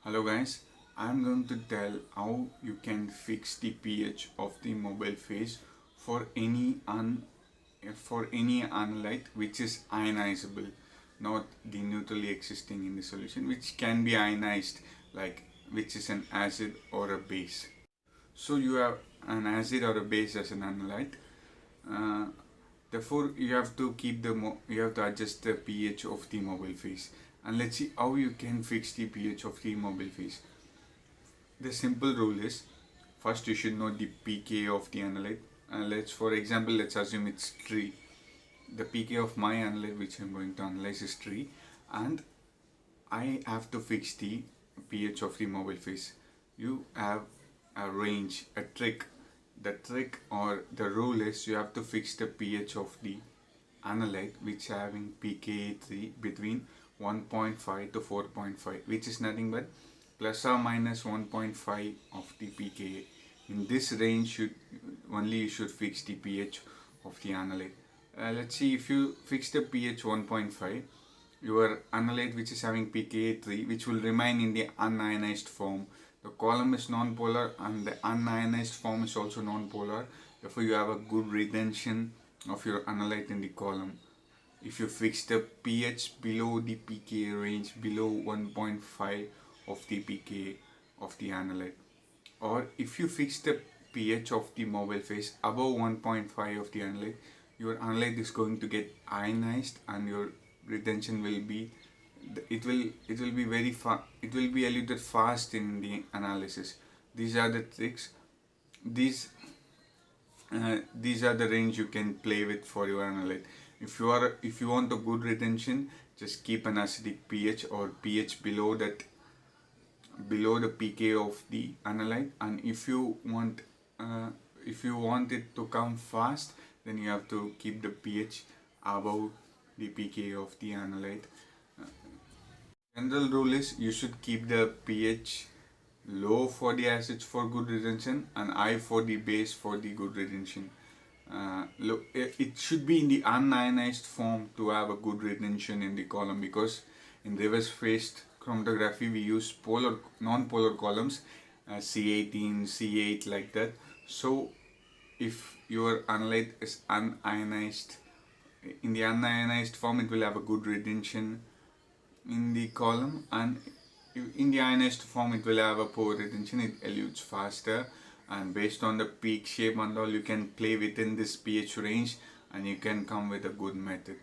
Hello guys, I'm going to tell how you can fix the pH of the mobile phase for any analyte which is ionizable, not the neutrally existing in the solution, which can be ionized, like which is an acid or a base. So you have an acid or a base as an analyte. Uh, Therefore, you have to adjust the pH of the mobile phase. And let's see how you can fix the pH of the mobile phase. The simple rule is, first you should know the pKa of the analyte. Let's assume it's 3. The pKa of my analyte, which I'm going to analyze, is 3, and I have to fix the pH of the mobile phase. You have a range, a trick. The trick or the rule is you have to fix the pH of the analyte which having pKa 3 between 1.5 to 4.5, which is nothing but plus or minus 1.5 of the pKa. In this range you should fix the pH of the analyte. Let's see, if you fix the pH 1.5, your analyte which is having pKa 3, which will remain in the unionized form. The column is non-polar and the unionized form is also non-polar. Therefore, you have a good retention of your analyte in the column. If you fix the pH below the pKa range, below 1.5 of the pKa of the analyte, or if you fix the pH of the mobile phase above 1.5 of the analyte, your analyte is going to get ionized and your retention will be, it will be very fast, it will be eluted fast in the analysis. These are the tricks. These are the range you can play with for your analyte. If you want a good retention, just keep an acidic pH or pH below the pKa of the analyte. And if you want it to come fast, then you have to keep the pH above the pKa of the analyte. General rule is you should keep the pH low for the acids for good retention and high for the base for the good retention. It should be in the unionized form to have a good retention in the column, because in reverse phase chromatography we use non-polar columns, C18, C8, like that. So if your analyte is unionized, in the unionized form it will have a good retention in the column, and in the ionized form it will have a poor retention, it elutes faster. And based on the peak shape and all, you can play within this pH range and you can come with a good method.